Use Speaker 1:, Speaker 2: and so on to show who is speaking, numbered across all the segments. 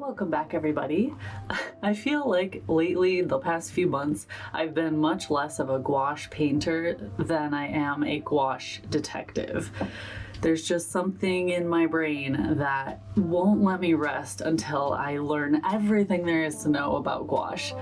Speaker 1: Welcome back, everybody. I feel like lately, the past few months, I've been much less of a gouache painter than I am a gouache detective. There's just something in my brain that won't let me rest until I learn everything there is to know about gouache.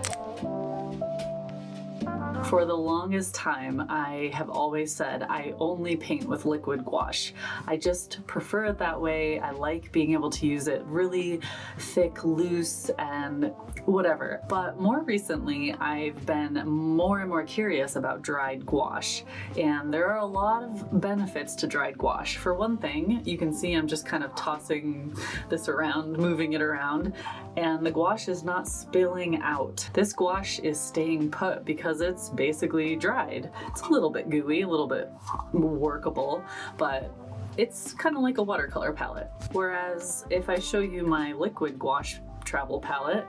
Speaker 1: For the longest time, I have always said I only paint with liquid gouache. I just prefer it that way. I like being able to use it really thick, loose, and whatever. But more recently, I've been more and more curious about dried gouache. And there are a lot of benefits to dried gouache. For one thing, you can see I'm just kind of tossing this around, moving it around, and the gouache is not spilling out. This gouache is staying put because it's basically dried. It's a little bit gooey, a little bit workable, but it's kind of like a watercolor palette. Whereas if I show you my liquid gouache travel palette,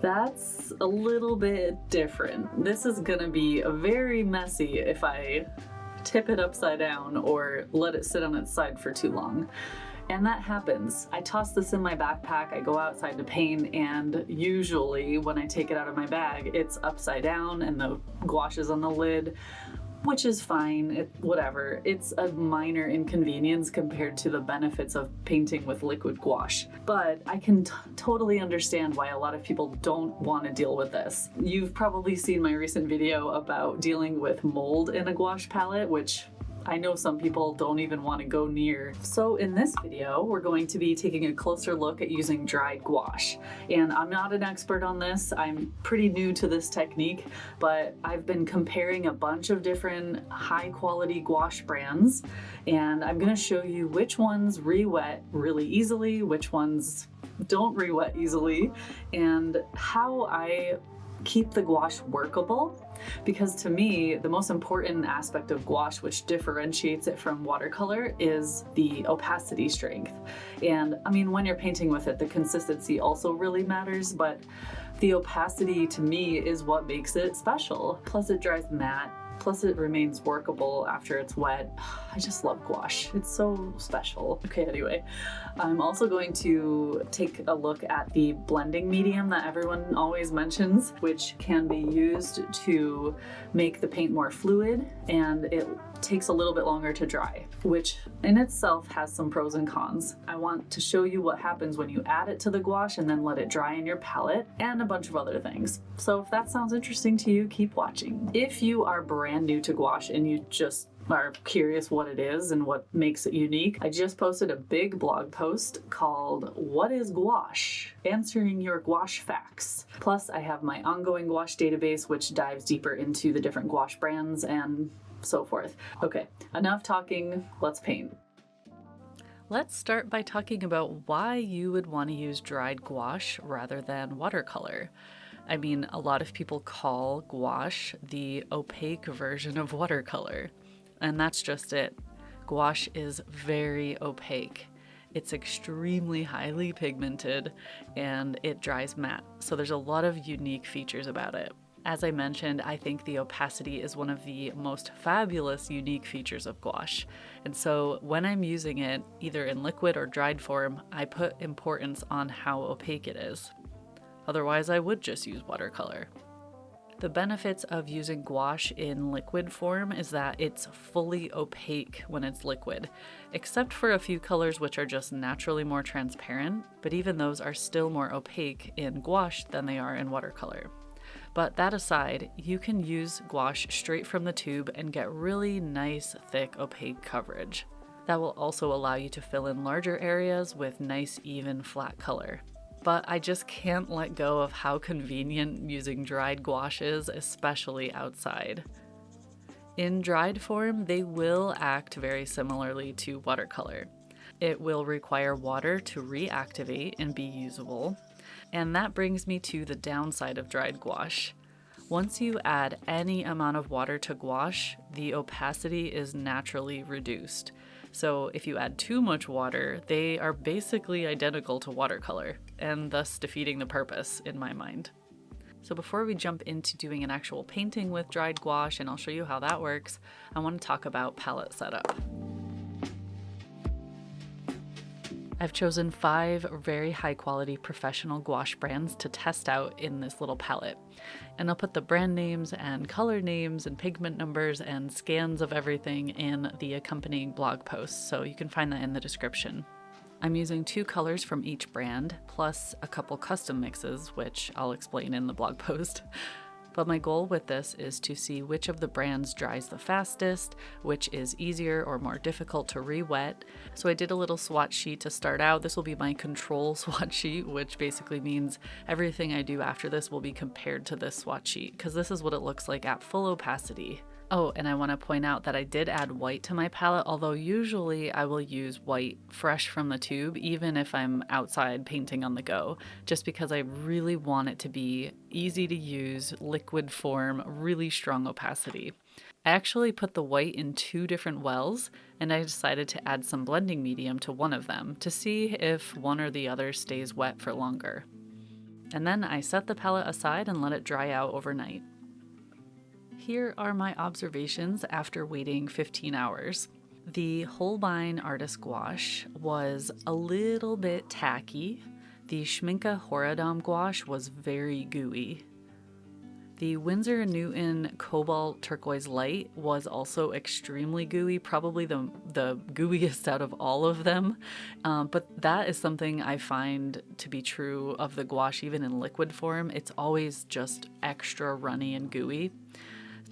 Speaker 1: that's a little bit different. This is gonna be very messy if I tip it upside down or let it sit on its side for too long. And that happens. I toss this in my backpack, I go outside to paint, and usually when I take it out of my bag, it's upside down and the gouache is on the lid, which is fine, whatever. It's a minor inconvenience compared to the benefits of painting with liquid gouache. But I can totally understand why a lot of people don't want to deal with this. You've probably seen my recent video about dealing with mold in a gouache palette, which I know some people don't even want to go near. So in this video, we're going to be taking a closer look at using dried gouache. And I'm not an expert on this. I'm pretty new to this technique, but I've been comparing a bunch of different high quality gouache brands. And I'm going to show you which ones re-wet really easily, which ones don't re-wet easily, and how I keep the gouache workable. Because to me, the most important aspect of gouache, which differentiates it from watercolor, is the opacity strength. And I mean, when you're painting with it, the consistency also really matters, but the opacity to me is what makes it special. Plus it dries matte. Plus it remains workable after it's wet. I just love gouache. It's so special. Okay, anyway, I'm also going to take a look at the blending medium that everyone always mentions, which can be used to make the paint more fluid, and it takes a little bit longer to dry, which in itself has some pros and cons. I want to show you what happens when you add it to the gouache and then let it dry in your palette, and a bunch of other things. So if that sounds interesting to you, keep watching. If you are brand new to gouache and you just are curious what it is and what makes it unique, I just posted a big blog post called What is Gouache? Answering your gouache facts. Plus I have my ongoing gouache database, which dives deeper into the different gouache brands and so forth. Okay, enough talking, let's paint. Let's start by talking about why you would want to use dried gouache rather than watercolor. I mean, a lot of people call gouache the opaque version of watercolor, and that's just it. Gouache is very opaque. It's extremely highly pigmented and it dries matte, so there's a lot of unique features about it. As I mentioned, I think the opacity is one of the most fabulous unique features of gouache. And so when I'm using it, either in liquid or dried form, I put importance on how opaque it is. Otherwise, I would just use watercolor. The benefits of using gouache in liquid form is that it's fully opaque when it's liquid, except for a few colors which are just naturally more transparent, but even those are still more opaque in gouache than they are in watercolor. But that aside, you can use gouache straight from the tube and get really nice, thick, opaque coverage. That will also allow you to fill in larger areas with nice, even, flat color. But I just can't let go of how convenient using dried gouache is, especially outside. In dried form, they will act very similarly to watercolor. It will require water to reactivate and be usable. And that brings me to the downside of dried gouache. Once you add any amount of water to gouache, the opacity is naturally reduced. So if you add too much water, they are basically identical to watercolor, and thus defeating the purpose in my mind. So before we jump into doing an actual painting with dried gouache, and I'll show you how that works, I want to talk about palette setup. I've chosen 5 very high quality professional gouache brands to test out in this little palette. And I'll put the brand names and color names and pigment numbers and scans of everything in the accompanying blog post, so you can find that in the description. I'm using 2 colors from each brand, plus a couple custom mixes, which I'll explain in the blog post. But my goal with this is to see which of the brands dries the fastest, which is easier or more difficult to re-wet. So I did a little swatch sheet to start out. This will be my control swatch sheet, which basically means everything I do after this will be compared to this swatch sheet, because this is what it looks like at full opacity. Oh, and I want to point out that I did add white to my palette, although usually I will use white fresh from the tube, even if I'm outside painting on the go, just because I really want it to be easy to use, liquid form, really strong opacity. I actually put the white in 2 different wells, and I decided to add some blending medium to one of them to see if one or the other stays wet for longer. And then I set the palette aside and let it dry out overnight. Here are my observations after waiting 15 hours. The Holbein Artist Gouache was a little bit tacky. The Schmincke Horadam Gouache was very gooey. The Winsor & Newton Cobalt Turquoise Light was also extremely gooey, probably the gooeyest out of all of them. But that is something I find to be true of the gouache even in liquid form. It's always just extra runny and gooey.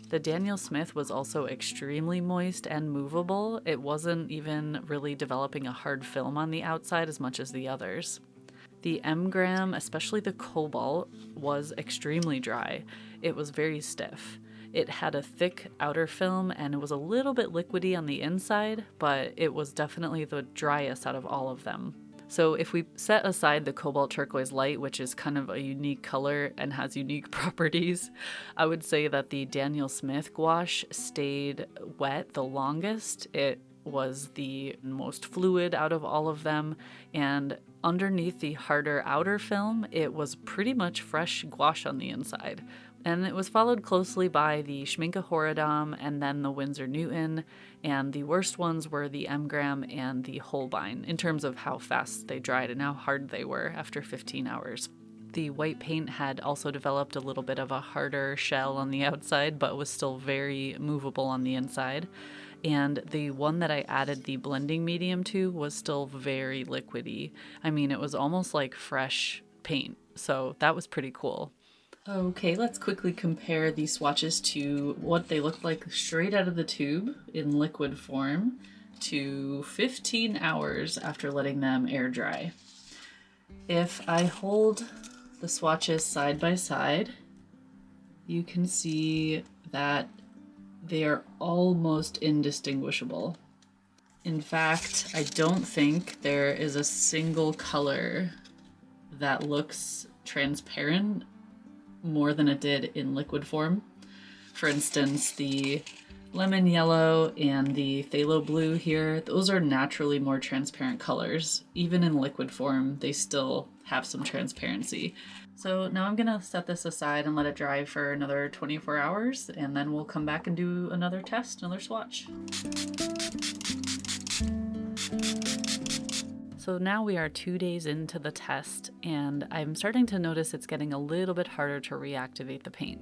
Speaker 1: The Daniel Smith was also extremely moist and movable. It wasn't even really developing a hard film on the outside as much as the others. The M-Gram, especially the Cobalt, was extremely dry. It was very stiff. It had a thick outer film and it was a little bit liquidy on the inside, but it was definitely the driest out of all of them. So if we set aside the Cobalt Turquoise Light, which is kind of a unique color and has unique properties, I would say that the Daniel Smith gouache stayed wet the longest. It was the most fluid out of all of them, and underneath the harder outer film, it was pretty much fresh gouache on the inside. And it was followed closely by the Schmincke Horadam and then the Winsor Newton, and the worst ones were the M-Gram and the Holbein in terms of how fast they dried and how hard they were after 15 hours. The white paint had also developed a little bit of a harder shell on the outside, but was still very movable on the inside. And the one that I added the blending medium to was still very liquidy. I mean, it was almost like fresh paint, so that was pretty cool. Okay, let's quickly compare these swatches to what they looked like straight out of the tube in liquid form to 15 hours after letting them air dry. If I hold the swatches side by side, you can see that they are almost indistinguishable. In fact, I don't think there is a single color that looks transparent more than it did in liquid form. For instance, the lemon yellow and the phthalo blue here, those are naturally more transparent colors. Even in liquid form, they still have some transparency. So now I'm gonna set this aside and let it dry for another 24 hours, and then we'll come back and do another test, another swatch. So now we are 2 days into the test, and I'm starting to notice it's getting a little bit harder to reactivate the paint.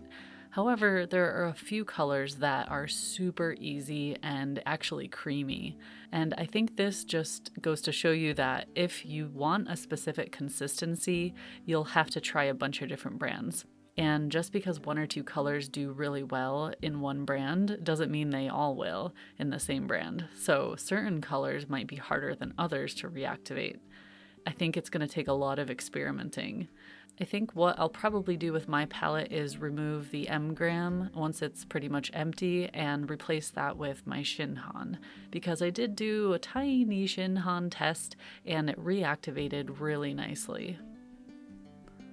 Speaker 1: However, there are a few colors that are super easy and actually creamy. And I think this just goes to show you that if you want a specific consistency, you'll have to try a bunch of different brands. And just because 1 or 2 colors do really well in one brand doesn't mean they all will in the same brand. So certain colors might be harder than others to reactivate. I think it's going to take a lot of experimenting. I think what I'll probably do with my palette is remove the M-Gram once it's pretty much empty and replace that with my Shinhan, because I did do a tiny Shinhan test and it reactivated really nicely.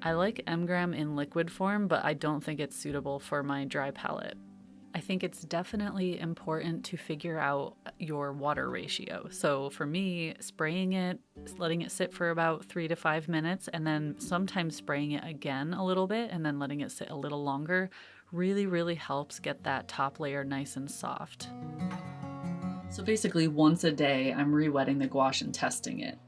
Speaker 1: I like M-Gram in liquid form, but I don't think it's suitable for my dry palette. I think it's definitely important to figure out your water ratio. So for me, spraying it, letting it sit for about 3 to 5 minutes, and then sometimes spraying it again a little bit and then letting it sit a little longer really helps get that top layer nice and soft. So basically once a day, I'm re-wetting the gouache and testing it.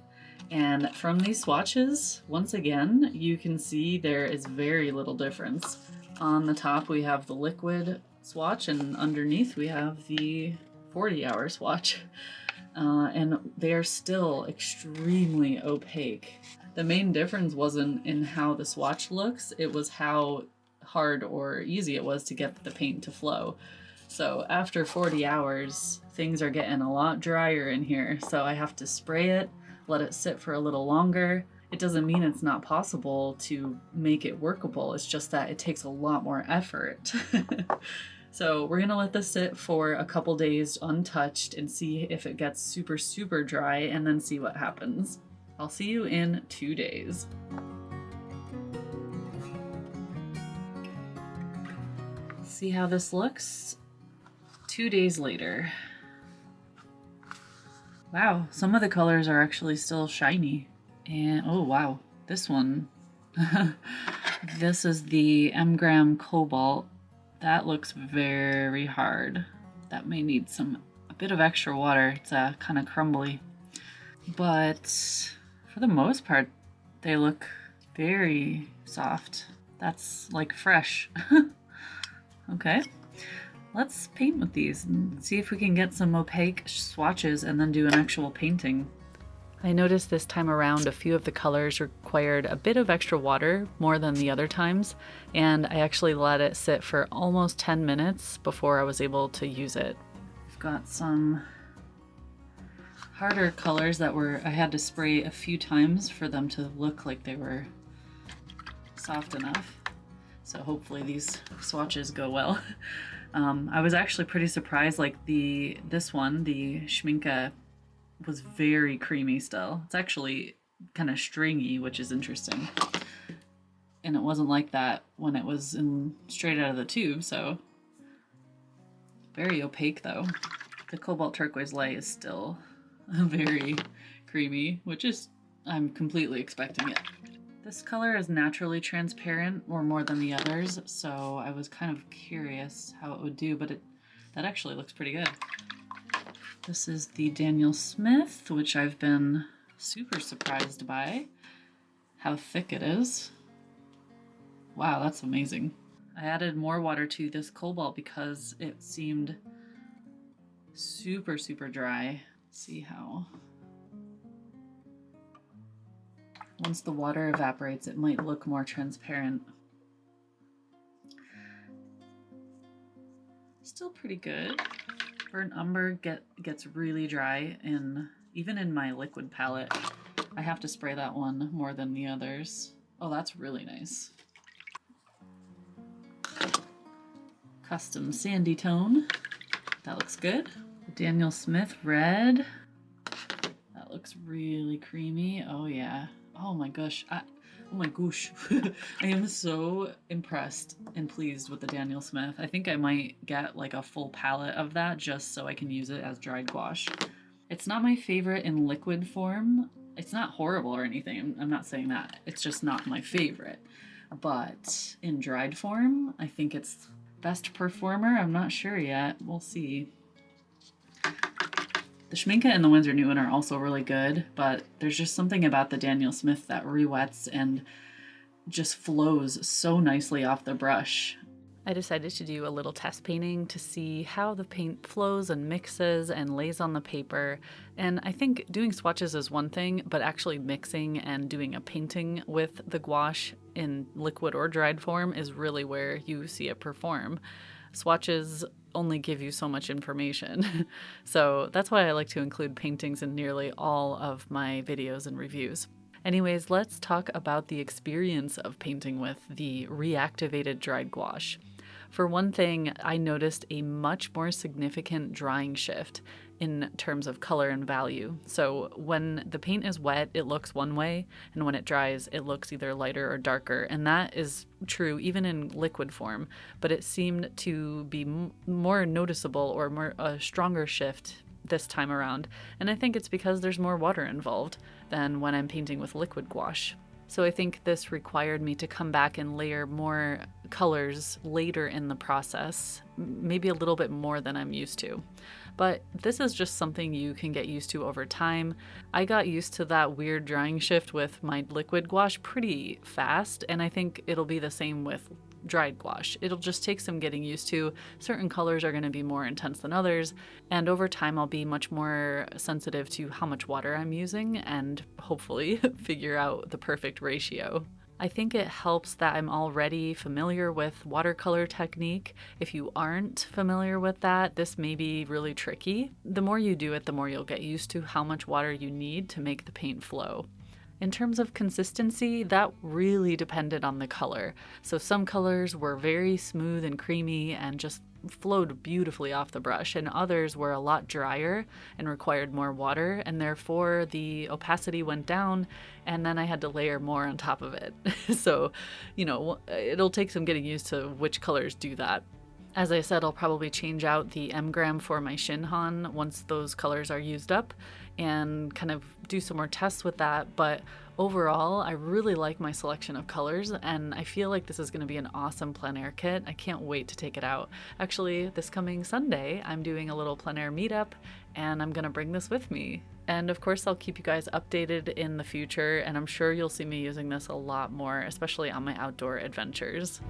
Speaker 1: And from these swatches, once again, you can see there is very little difference. On the top, we have the liquid swatch, and underneath we have the 40-hour swatch. And they are still extremely opaque. The main difference wasn't in how the swatch looks, it was how hard or easy it was to get the paint to flow. So after 40 hours, things are getting a lot drier in here. So I have to spray it, let it sit for a little longer. It doesn't mean it's not possible to make it workable. It's just that it takes a lot more effort. So we're gonna let this sit for a couple days untouched and see if it gets super, super dry, and then see what happens. I'll see you in 2 days. See how this looks 2 days later. Wow, some of the colors are actually still shiny. And oh wow, this one. This is the M-Gram Cobalt. That looks very hard. That may need a bit of extra water. It's kind of crumbly. But for the most part, they look very soft. That's like fresh. Okay, let's paint with these and see if we can get some opaque swatches and then do an actual painting. I noticed this time around a few of the colors required a bit of extra water, more than the other times, and I actually let it sit for almost 10 minutes before I was able to use it. I've got some harder colors that I had to spray a few times for them to look like they were soft enough. So hopefully these swatches go well. I was actually pretty surprised, like this one, the Schminke, was very creamy still. It's actually kind of stringy, which is interesting. And it wasn't like that when it was straight out of the tube, so very opaque though. The Cobalt Turquoise Light is still very creamy, which is, I'm completely expecting it. This color is naturally transparent, or more than the others, so I was kind of curious how it would do, but that actually looks pretty good. This is the Daniel Smith, which I've been super surprised by how thick it is. Wow, that's amazing. I added more water to this Cobalt because it seemed super, super dry. See how once the water evaporates, it might look more transparent. Still pretty good. Burnt Umber gets really dry, and even in my liquid palette, I have to spray that one more than the others. Oh, that's really nice. Custom Sandy Tone. That looks good. Daniel Smith Red. That looks really creamy. Oh yeah. Oh my gosh. Oh my gosh. I am so impressed and pleased with the Daniel Smith. I think I might get like a full palette of that just so I can use it as dried gouache. It's not my favorite in liquid form. It's not horrible or anything. I'm not saying that. It's just not my favorite. But in dried form, I think it's best performer. I'm not sure yet. We'll see. The Schminke and the Winsor Newton are also really good, but there's just something about the Daniel Smith that re-wets and just flows so nicely off the brush. I decided to do a little test painting to see how the paint flows and mixes and lays on the paper. And I think doing swatches is one thing, but actually mixing and doing a painting with the gouache in liquid or dried form is really where you see it perform. Swatches only give you so much information. So that's why I like to include paintings in nearly all of my videos and reviews. Anyways, let's talk about the experience of painting with the reactivated dried gouache. For one thing, I noticed a much more significant drying shift in terms of color and value. So when the paint is wet, it looks one way, and when it dries, it looks either lighter or darker. And that is true even in liquid form, but it seemed to be more noticeable or a stronger shift this time around. And I think it's because there's more water involved than when I'm painting with liquid gouache. So I think this required me to come back and layer more colors later in the process, maybe a little bit more than I'm used to. but this is just something you can get used to over time. I got used to that weird drying shift with my liquid gouache pretty fast, and I think it'll be the same with dried gouache. It'll just take some getting used to. Certain colors are going to be more intense than others, and over time I'll be much more sensitive to how much water I'm using and hopefully figure out the perfect ratio. I think it helps that I'm already familiar with watercolor technique. If you aren't familiar with that, this may be really tricky. The more you do it, the more you'll get used to how much water you need to make the paint flow. In terms of consistency, that really depended on the color. So some colors were very smooth and creamy and just flowed beautifully off the brush, and others were a lot drier and required more water, and therefore the opacity went down, and then I had to layer more on top of it. So, it'll take some getting used to which colors do that. As I said, I'll probably change out the M-gram for my Shinhan once those colors are used up and kind of do some more tests with that. But overall, I really like my selection of colors, and I feel like this is going to be an awesome plein air kit. I can't wait to take it out. Actually, this coming Sunday, I'm doing a little plein air meetup, and I'm going to bring this with me. And of course, I'll keep you guys updated in the future, and I'm sure you'll see me using this a lot more, especially on my outdoor adventures.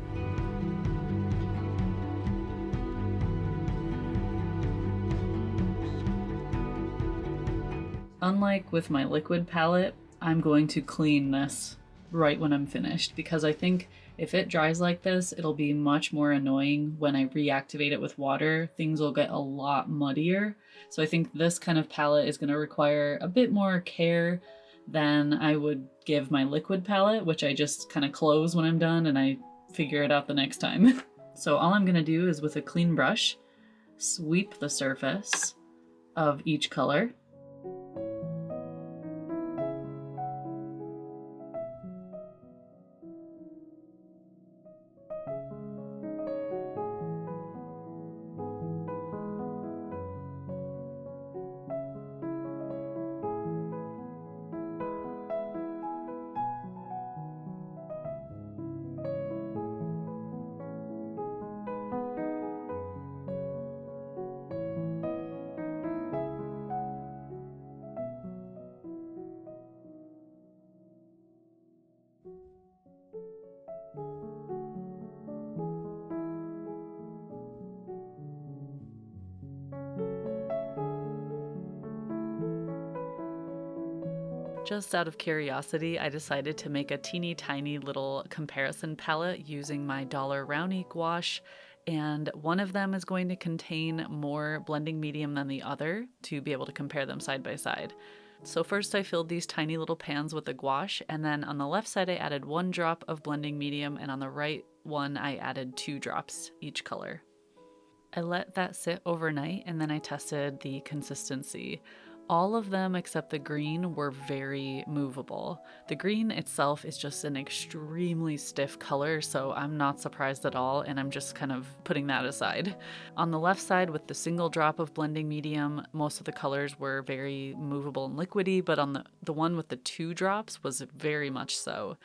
Speaker 1: Unlike with my liquid palette, I'm going to clean this right when I'm finished, because I think if it dries like this, it'll be much more annoying when I reactivate it with water. Things will get a lot muddier. So I think this kind of palette is going to require a bit more care than I would give my liquid palette, which I just kind of close when I'm done and I figure it out the next time. So all I'm going to do is with a clean brush, sweep the surface of each color. Just out of curiosity, I decided to make a teeny tiny little comparison palette using my Dollar Rowney gouache, and one of them is going to contain more blending medium than the other to be able to compare them side by side. So first I filled these tiny little pans with the gouache, and then on the left side I added 1 drop of blending medium, and on the right one I added 2 drops each color. I let that sit overnight, and then I tested the consistency. All of them except the green were very movable. The green itself is just an extremely stiff color, so I'm not surprised at all, and I'm just kind of putting that aside. On the left side with the single drop of blending medium, most of the colors were very movable and liquidy, but on the one with the 2 drops was very much so.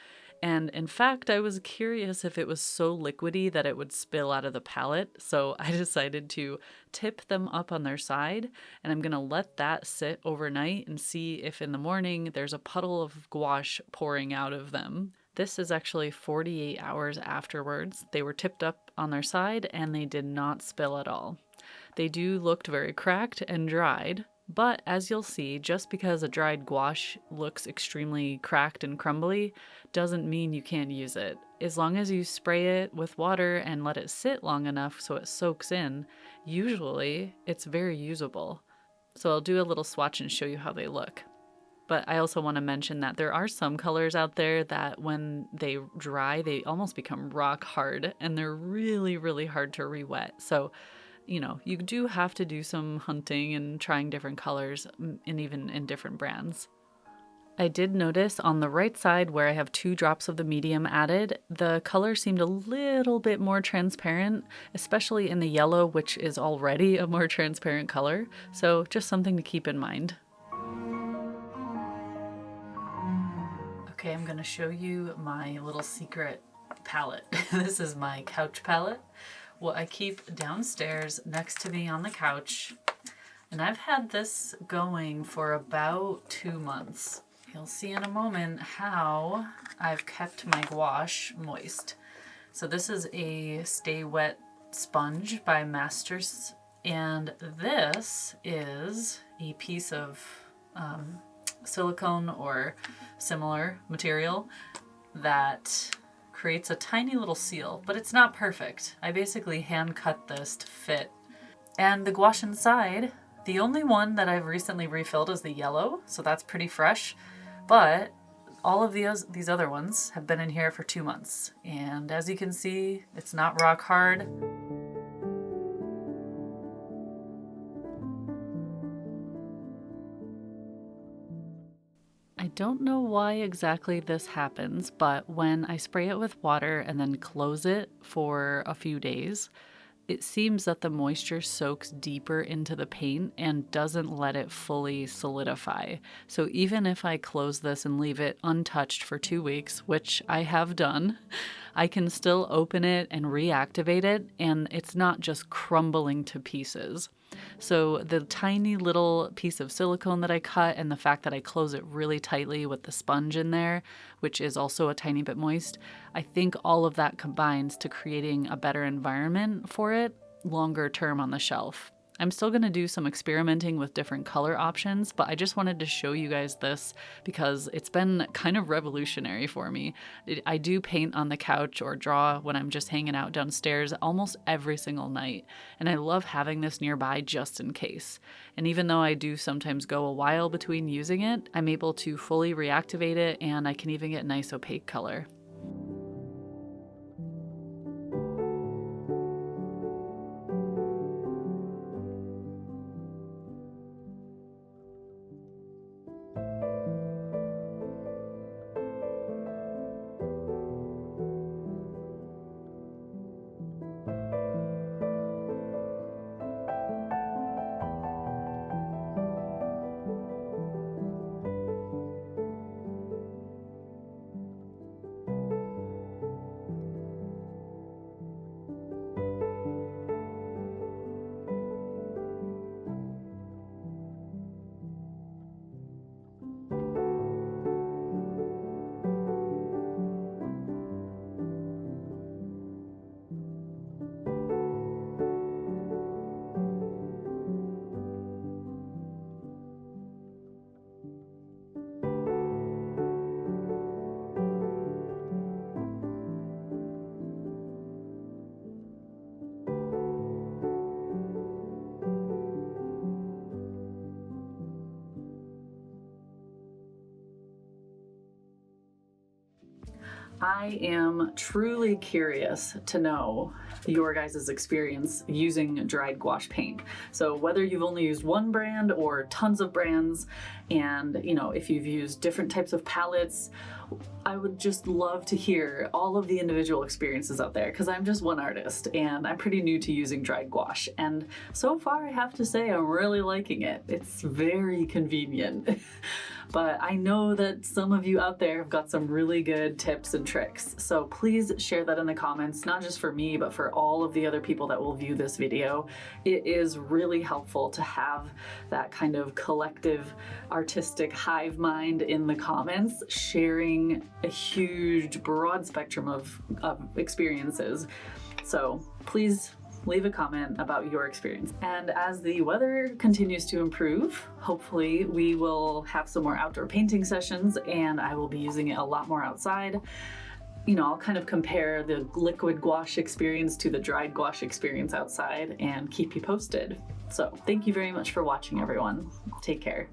Speaker 1: And in fact, I was curious if it was so liquidy that it would spill out of the palette, so I decided to tip them up on their side, and I'm going to let that sit overnight and see if in the morning there's a puddle of gouache pouring out of them. This is actually 48 hours afterwards. They were tipped up on their side and they did not spill at all. They do look very cracked and dried, but as you'll see, just because a dried gouache looks extremely cracked and crumbly doesn't mean you can't use it. As long as you spray it with water and let it sit long enough so it soaks in, usually it's very usable. So I'll do a little swatch and show you how they look. But I also want to mention that there are some colors out there that when they dry, they almost become rock hard, and they're really, really hard to re-wet. So you do have to do some hunting and trying different colors, and even in different brands. I did notice on the right side where I have 2 drops of the medium added, the color seemed a little bit more transparent, especially in the yellow, which is already a more transparent color. So just something to keep in mind. Okay, I'm going to show you my little secret palette. This is my couch palette. What I keep downstairs next to me on the couch. And I've had this going for about 2 months. You'll see in a moment how I've kept my gouache moist. So this is a Stay Wet sponge by Masters, and this is a piece of silicone or similar material that creates a tiny little seal, but it's not perfect. I basically hand cut this to fit. And the gouache inside, the only one that I've recently refilled is the yellow, so that's pretty fresh, but all of these other ones have been in here for 2 months. And as you can see, it's not rock hard. I don't know why exactly this happens, but when I spray it with water and then close it for a few days, it seems that the moisture soaks deeper into the paint and doesn't let it fully solidify. So even if I close this and leave it untouched for 2 weeks, which I have done, I can still open it and reactivate it, and it's not just crumbling to pieces. So the tiny little piece of silicone that I cut and the fact that I close it really tightly with the sponge in there, which is also a tiny bit moist, I think all of that combines to creating a better environment for it longer term on the shelf. I'm still going to do some experimenting with different color options, but I just wanted to show you guys this because it's been kind of revolutionary for me. I do paint on the couch or draw when I'm just hanging out downstairs almost every single night, and I love having this nearby just in case. And even though I do sometimes go a while between using it, I'm able to fully reactivate it, and I can even get nice opaque color. I am truly curious to know your guys' experience using dried gouache paint. So whether you've only used one brand or tons of brands, and if you've used different types of palettes, I would just love to hear all of the individual experiences out there, because I'm just one artist and I'm pretty new to using dried gouache. And so far I have to say I'm really liking it. It's very convenient. But I know that some of you out there have got some really good tips and tricks. So please share that in the comments, not just for me, but for all of the other people that will view this video. It is really helpful to have that kind of collective artistic hive mind in the comments, sharing a huge broad spectrum of experiences. So please leave a comment about your experience. And as the weather continues to improve, hopefully we will have some more outdoor painting sessions, and I will be using it a lot more outside. I'll kind of compare the liquid gouache experience to the dried gouache experience outside and keep you posted. So thank you very much for watching, everyone. Take care.